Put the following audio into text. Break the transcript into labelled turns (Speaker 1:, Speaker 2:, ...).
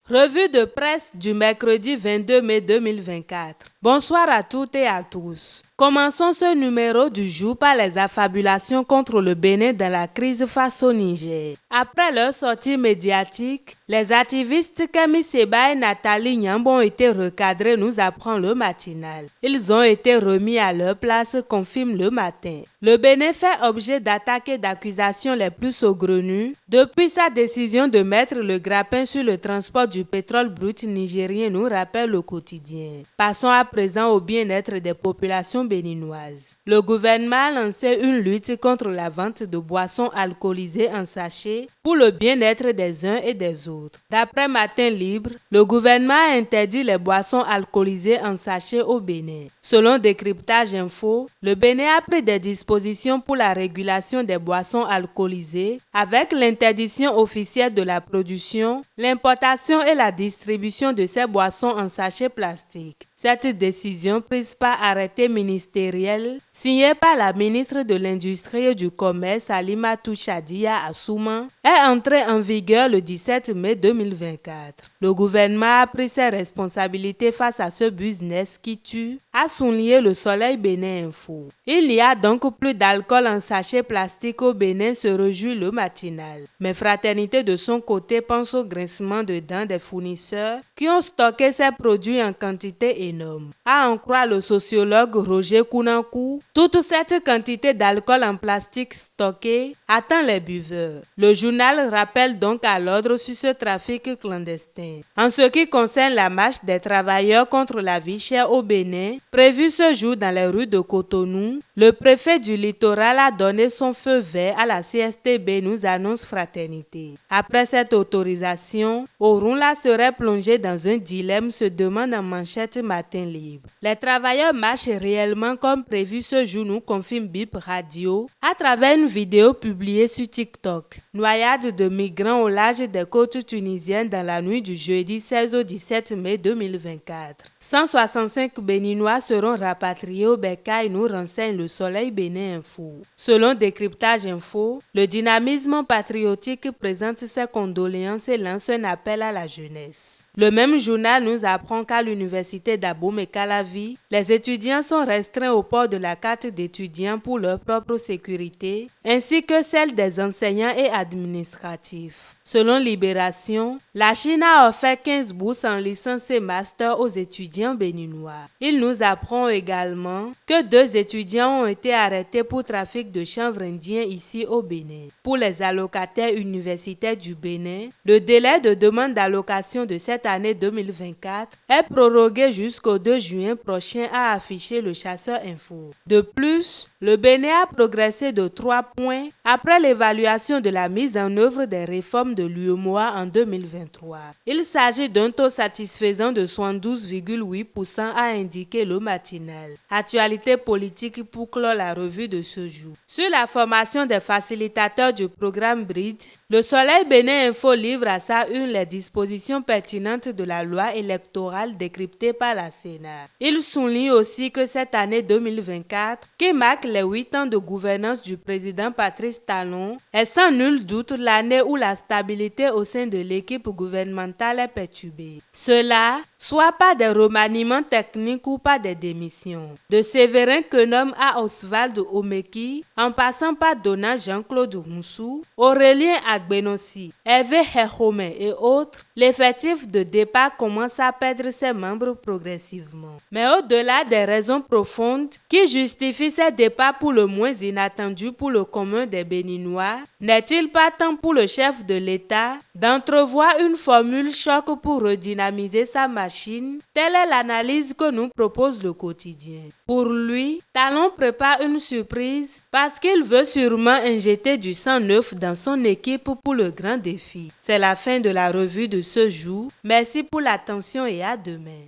Speaker 1: Revue de presse du mercredi 22 mai 2024. Bonsoir à toutes et à tous. Commençons ce numéro du jour par les affabulations contre le Bénin dans la crise face au Niger. Après leur sortie médiatique, les activistes Kemi Seba et Nathalie Nyambo ont été recadrés, nous apprend le matinal. Ils ont été remis à leur place, confirme le matin. Le Bénin fait objet d'attaques et d'accusations les plus saugrenues depuis sa décision de mettre le grappin sur le transport du pétrole brut nigérien, nous rappelle le quotidien. Passons à présent au bien-être des populations béninoises. Le gouvernement a lancé une lutte contre la vente de boissons alcoolisées en sachet pour le bien-être des uns et des autres. D'après Matin Libre, le gouvernement a interdit les boissons alcoolisées en sachet au Bénin. Selon Décryptage Info, le Bénin a pris des dispositions pour la régulation des boissons alcoolisées avec l'interdiction officielle de la production, l'importation et la distribution de ces boissons en sachet plastique. Cette décision prise par arrêté ministériel signé par la ministre de l'Industrie et du Commerce Halimatu Shadia Assouman est entrée en vigueur le 17 mai 2024. Le gouvernement a pris ses responsabilités face à ce business qui tue, a souligné le Soleil Bénin Info. Il y a donc plus d'alcool en sachet plastique au Bénin, se réjouit le matinal. Mais Fraternité de son côté pense au grincement de dents des fournisseurs qui ont stocké ces produits en quantité énorme. À en croire le sociologue Roger Kounankou, toute cette quantité d'alcool en plastique stocké attend les buveurs. Le journal rappelle donc à l'ordre sur ce trafic clandestin. En ce qui concerne la marche des travailleurs contre la vie chère au Bénin, prévue ce jour dans les rues de Cotonou, le préfet du littoral a donné son feu vert à la CSTB, nous annonce Fraternité. Après cette autorisation, Orunla serait plongé dans un dilemme, se demande en manchette Matin Libre. Les travailleurs marchent réellement comme prévu ce jour, nous confirme Bip Radio à travers une vidéo publiée sur TikTok. Noyade de migrants au large des côtes tunisiennes dans la nuit du jeudi 16 au 17 mai 2024. 165 Béninois seront rapatriés au Bécaye, nous renseigne le Soleil Bénin Info. Selon Décryptage Info, le dynamisme patriotique présente ses condoléances et lance un appel à la jeunesse. Le même journal nous apprend qu'à l'université d'Abomey-Calavi, les étudiants sont restreints au port de la carte d'étudiant pour leur propre sécurité, ainsi que celle des enseignants et administratifs. Selon Libération, la Chine a offert 15 bourses en licence et master aux étudiants béninois. Il nous apprend également que 2 étudiants ont été arrêtés pour trafic de chanvre indien ici au Bénin. Pour les allocataires universitaires du Bénin, le délai de demande d'allocation de cette année 2024 est prorogué jusqu'au 2 juin prochain, a affiché le Chasseur Info. De plus, le Bénin a progressé de 3 points après l'évaluation de la mise en œuvre des réformes de l'UEMOA en 2023. Il s'agit d'un taux satisfaisant de 72,8%, a indiqué le matinal. Actualité politique pour clore la revue de ce jour. Sur la formation des facilitateurs du programme Bridge, le Soleil Bénin Info livre à sa une les dispositions pertinentes de la loi électorale décryptée par la Sénat. Il souligne aussi que cette année 2024, qui marque les 8 ans de gouvernance du président Patrice Talon, est sans nul doute l'année où la stabilité au sein de l'équipe gouvernementale est perturbée. Cela, soit par des remaniements techniques ou par des démissions. De Séverin Kenom à Oswald Omeki, en passant par Donat Jean-Claude Roussou, Aurélien Agbenossi, Hervé Herhome et autres, l'effectif de départ commence à perdre ses membres progressivement. Mais au-delà des raisons profondes qui justifient ces départs pour le moins inattendus pour le commun des Béninois, n'est-il pas temps pour le chef de l'État d'entrevoir une formule choc pour redynamiser sa machine? Telle est l'analyse que nous propose le quotidien. Pour lui, Talon prépare une surprise parce qu'il veut sûrement injecter du sang neuf dans son équipe pour le grand défi. C'est la fin de la revue de ce jour. Merci pour l'attention et à demain.